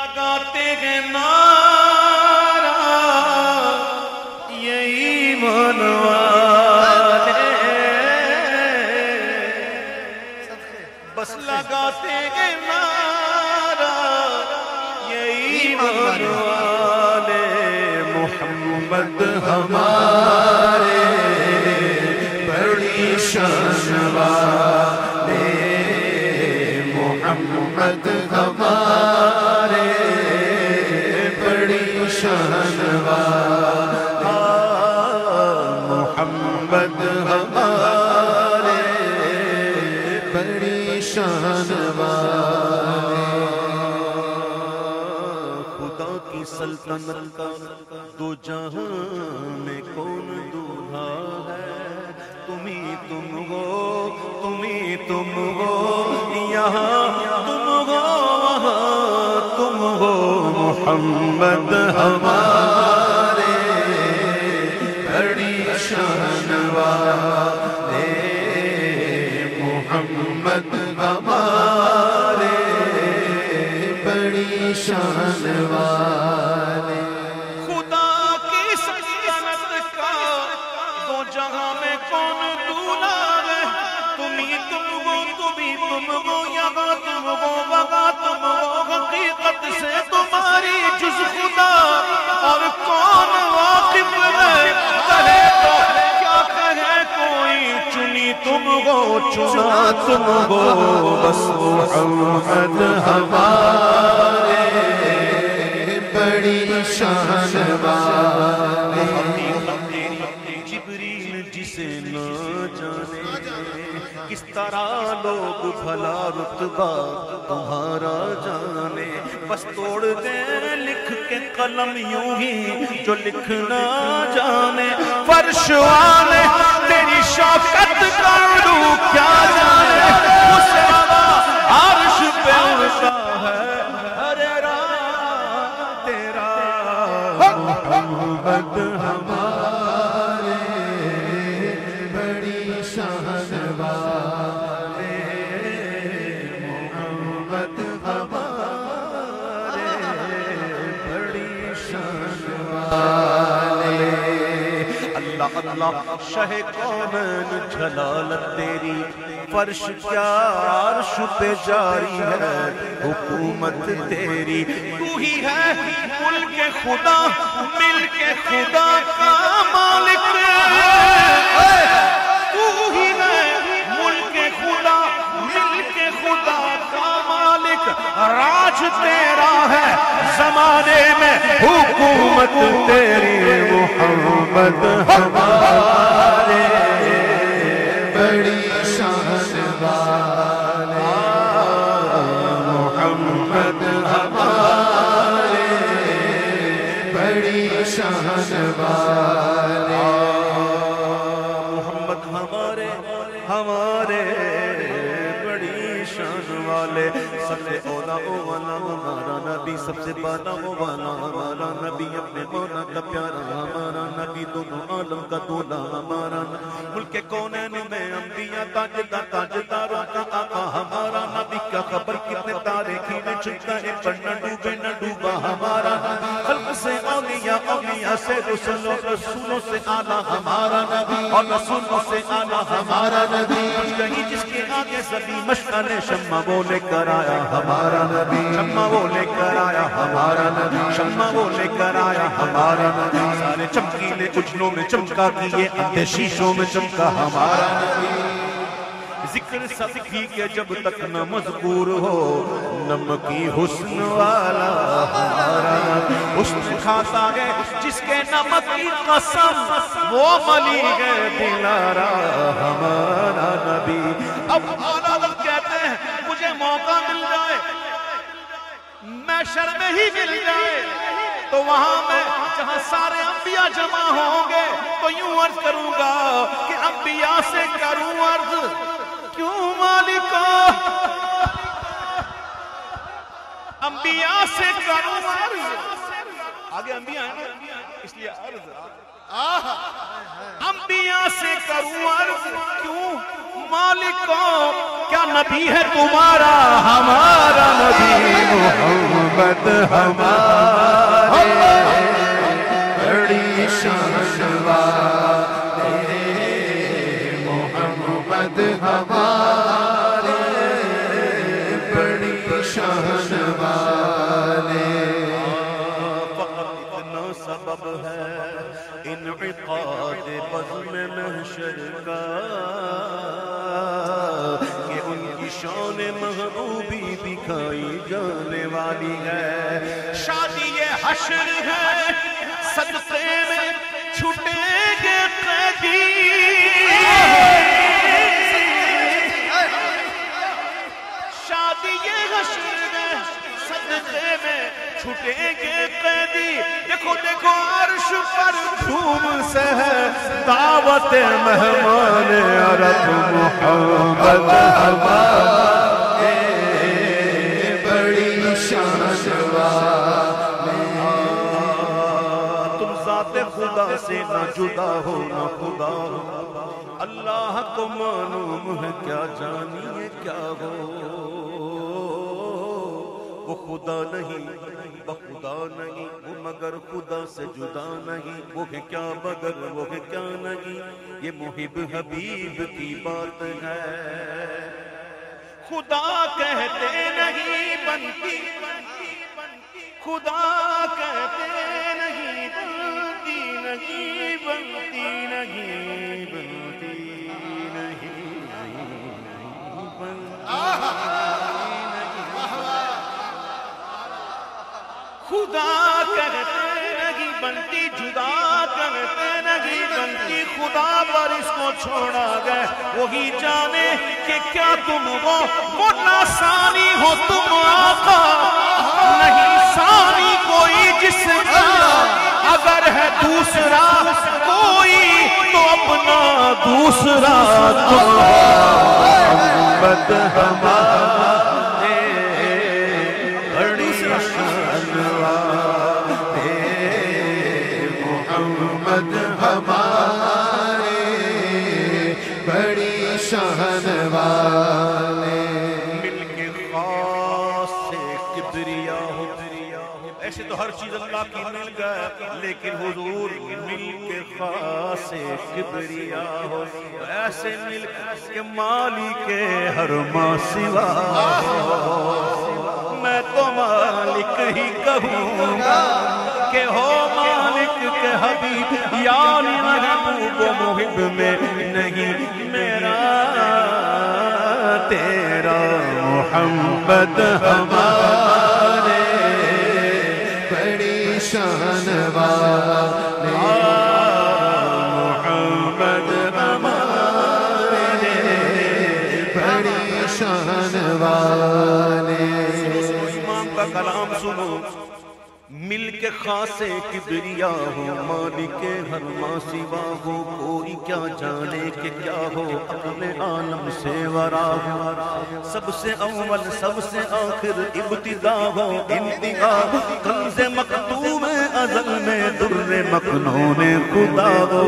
لگاتے ہیں نعرہ یہ ایمان والے، بس لگاتے ہیں نعرہ یہ ایمان والے، محمد ہمارے بڑی شان والے، محمد ہمارے بڑی شان والے، محمد ہمارے بڑی شان والے۔ خدا کی سلطنت کا دو جہاں میں کون دولہا ہے، تم ہو، تم ہو، یہاں تم ہو، وہاں تم ہو، محمد ہمارے بڑی شان والے، محمد ہمارے بڑی شان والے۔ خدا کی سلطنت کا دو جہاں میں کون دولا ہے، تم ہو، یہاں تم ہو، وہاں تم ہو، حقیقت سے تمہاری جز خدا اور کون واقف ہے، کہے تو کیا کہے کوئی، چنی تم ہو، چنا تم ہو، بس محمد ہمارے بڑی شان والے۔ جبریل جسے نہ جانے کس طرح لوگ بھلا رتبہ تمہارا جانے، بس توڑ دے لکھ کے قلم یوں ہی جو لکھنا جانے، فرش والے تیری شوکت کا علو کیا جانے، اس روا عرش پہ اڑتا ہے ہر راہ تیرا، محمد ہمارے بڑی شان والے، محمد ہمارے بڑی شان والے۔ اللہ اللہ شہ کونین جلالت تیری، فرش کیا عرش پہ جاری ہے حکومت تیری، تو ہی ہے ملک خدا، ملک خدا کا مالک، تو ہی ہے ملک خدا، ملک خدا کا مالک، راج تیرا ہے زمانے میں حکومت تیری، محمد ہمارے بڑی شان والے، محمد ہمارے بڑی شان والے، محمد ہمارے بڑی شان والے، سب سے اولا والا ہمارا نبی، سب سے بالا والا ہمارا نبی، اپنے مولا کا پیارا ہمارا نبی، دونوں عالم کا دولا ہمارا نبی، ملک کونین میں انبیاء تاجداروں کا آقا ہمارا نبی، کیا خبر کتنے تارے کھیلے چھپتا ہے پر نہ ڈوبے نہ ڈوبا ہمارا نبی، خلق سے اولیاء، اولیاء سے رسولوں، رسولوں سے اعلیٰ ہمارا نبی، اور رسولوں سے اعلیٰ ہمارا نبی، کہیں جس کے آگے سبھی مشعل شمع وہ لے کر آیا ہمارا نبی، شمع وہ لے کر آیا ہمارا نبی، شمع وہ لے کر آیا ہمارا نبی، سارے چمکیلے اجلوں میں چمکا کیے اندھے شیشوں میں چمکا ہمارا نبی، ذکر سب کی کہ جب تک نہ مذکور ہو، نمکی حسن والا ہمارا نبی، حسن کھاتا ہے جس کے نمک کی قسم، وہ ملی ہے دلارا ہمارا نبی۔ اب مولا کہتے ہیں مجھے موقع مل جائے، محشر میں ہی مل جائے، تو وہاں میں جہاں سارے انبیاء جمع ہوں گے تو یوں عرض کروں گا کہ انبیاء سے کروں عرض، کیوں مالکا انبیاء سے کروں عرض، آگے انبیاء ہیں نا اس لیے عرض، انبیاء سے کروں عرض، کیوں مالکا کیا نبی ہے تمہارا ہمارا نبی محمد محمد ہمارے بڑی شان والے، محمد ہمارے بڑی شان والے۔ فقط اتنا سبب ہے انعقاد بزم محشر کا کہ ان کی شان محبوبی دکھائی جانے والی ہے۔ شادی یہ حشر ہے، صدقے میں چھٹیں گے قیدی، شادی یہ حشر ہے، صدقے میں چھٹیں گے قیدی۔ دیکھو دیکھو عرش پر دھوم سے ہے دعوت مہمان عرب، محمد ہمارے بڑی شان والے۔ تم ذات خدا سے نہ جدا ہو نہ خدا ہو، اللہ کو معلوم ہے کیا جانیے کیا ہو۔ وہ خدا نہیں بخدا نہیں، وہ مگر خدا سے جدا نہیں، وہ ہے کیا مگر وہ ہے کیا نہیں، یہ محب حبیب کی بات ہے۔ خدا کہتے نہیں بنتی، خدا کہتے نہیں بنتی، نہیں بنتی، نہیں بنتی، نہیں بنتی، خدا کہتے نہیں بنتی، جدا کہتے نہیں بنتی، خدا پر اس کو چھوڑا گئے، وہی جانے کہ کیا تم وہ نہ ثانی ہو تم آقا، نہیں ثانی کوئی جس کا، اگر ہے دوسرا کوئی تو اپنا دوسرا تم، محمد ہمارے بڑی شان والے، محمد ہمارے بڑی شان والے۔ مل کے خاص سے کبریا ہو، ایسے تو ہر چیز اللہ کی مل گئے، لیکن حضور مل کے خاص سے کبریا ہو، ایسے مل کے مالک ہر ما سوا ہو۔ میں تو مالک ہی کہوں گا کہ ہو مالک کے حبیب، یعنی محبوب و محب میں نہیں میرا تیرا، محمد ہمارے بڑی شان والے، محمد ہمارے بڑی شان والے۔ امام کا کلام سنو، مل کے خاصے کبریا ہو، مالک ہر ما سوا ہو، کوئی کیا جانے کہ کیا ہو، اپنے عالم سے ورا ہو، سب سے اول سب سے آخر ابتدا ہو، انتہا کنز مکتوم ازل میں در مکنون خدا ہو۔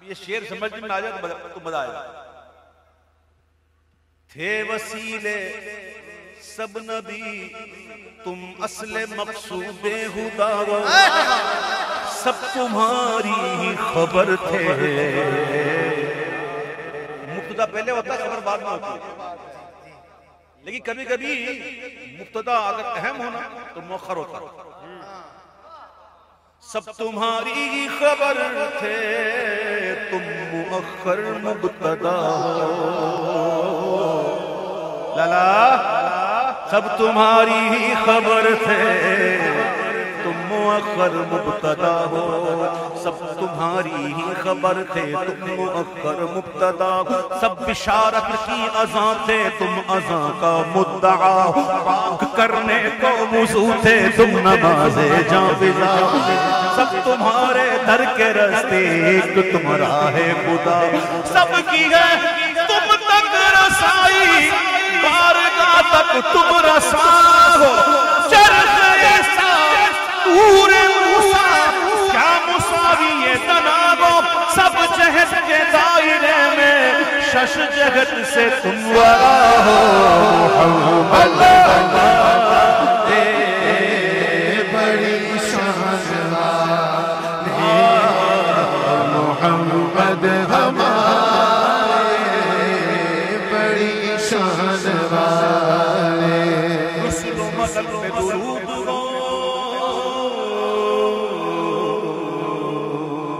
یہ شعر سمجھ میں آ جائے تو مزہ آئے گا۔ تھے وسیلے سب نبی تم اصل مقصود خدا، سب تمہاری ہی خبر تھے۔ مبتدا پہلے ہوتا ہے، خبر بعد میں ہوتی ہے، لیکن کبھی کبھی مبتدا اگر اہم ہونا تو مؤخر ہوتا ہے۔ سب تمہاری ہی خبر تھے، تم مؤخر مبتدا ہو، لالا سب تمہاری ہی خبر تھے، تم مؤخر مبتدا ہو، سب تمہاری ہی خبر تھے، تم مؤخر مبتدا ہو، سب بشارت کی اذاں تھے، تم اذاں کا مدعا ہو، پاک کرنے کو موضوع تھے، تم نماز جاں فضا، سب تمہارے در کے رستے ایک تم راہ خدا، سب کی ہے تم تک رسائی، بارگاہ تک تم رسا ہو، چرخ ایسا نور موسیٰ کیا مساوی تناب ہو، سب جہد کے دائرے میں شش جگت سے تم ورا ہو محمد ہمارے بڑی شان والے محمد ہمارے بڑی شان والے رسول و ملک میں درود ہو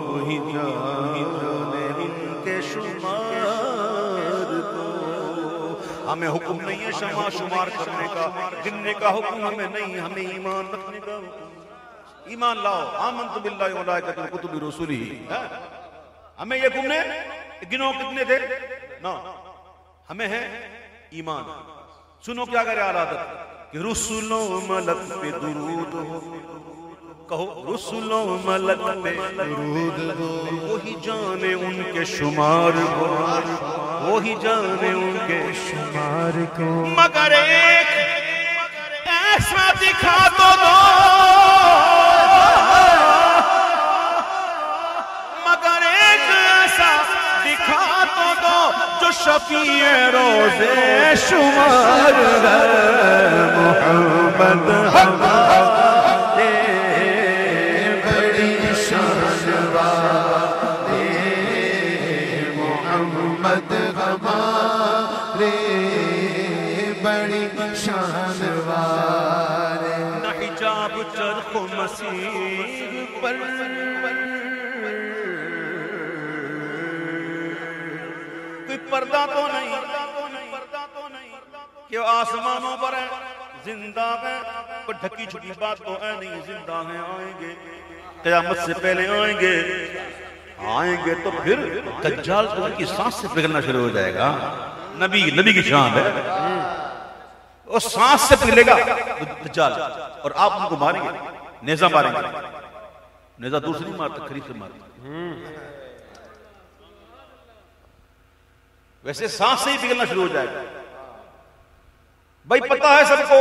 وہی جانے ان کے شمار کو ہمیں حکم نہیں ہے شمار کرنے کا گننے کا حکم ہمیں نہیں ہمیں ایمان رکھنے کا ایمان لاؤ آمنت باللہ وملائکتہ وکتبہ ورسلہ ہمیں یہ گمنے گنو کتنے تھے نا ہمیں ہے ایمان سنو کیا کرے عادت کہ رسول و ملک پہ درود ہو کہو رسول و ملک پہ درود ہو وہی جانے ان کے شمار کو وہی جانے ان کے شمار کو مگر ایک ایسا دکھا تو دو مگر ایک ایسا دکھا تو دو جو شفیع روزے شمار ہے محمد ہمارے بڑی شان والے محمد ہمارے بڑی شان والے نہ حجاب چرخ و مسیح پر کوئی پردہ تو نہیں کہ آسمانوں پر ہے زندہ ہے کوئی ڈھکی چھٹی بات تو ہے نہیں زندہ ہیں آئیں گے قیامت سے پہلے آئیں گے تو پھر دجال تو ان کی سانس سے پگھلنا شروع ہو جائے گا نبی کی شان ہے وہ سانس سے پگھلے گا دجال اور آپ ان کو ماریں گے نیزہ ماریں گے نیزہ دوسری نہیں مارتا قریب سے مارتا ویسے سانس سے ہی پگھلنا شروع ہو جائے گا بھائی پتہ ہے سب کو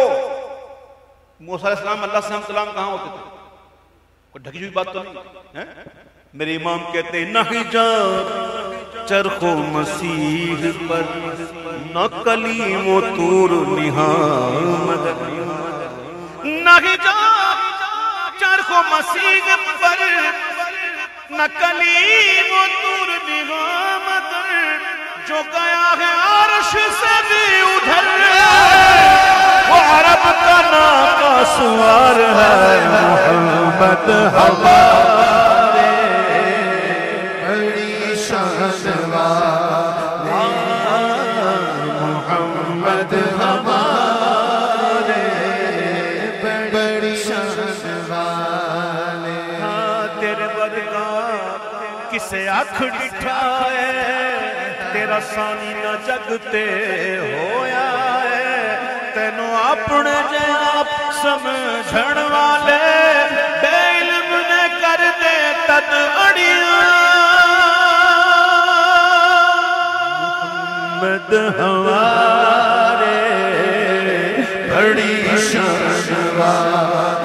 موسیٰ علیہ السلام اللہ سے ہم کلام کہاں ہوتے تھے کوئی ڈھکی ہوئی بات تو نہیں میرے امام کہتے ہیں نہ حجاب چرخ و مسیح پر نہ کلیم و طور نہامت نہ حجاب چرخ و مسیح پر نہ کلیم و طور نہامت جو گیا ہے عرش سے بھی ادھر وہ عرب کا ناقہ سوار ہے محمد ہمارے بڑی شان والے محمد ہمارے بڑی شان والے تیرے بدگا کسے آنکھ ڈٹھائے تیرا سانی نہ جگتے ہویا ہے تینوں اپنے جناب سمجھن والے بے علم نے کر دے تد اڑیاں محمد ہمارے بڑی شان والے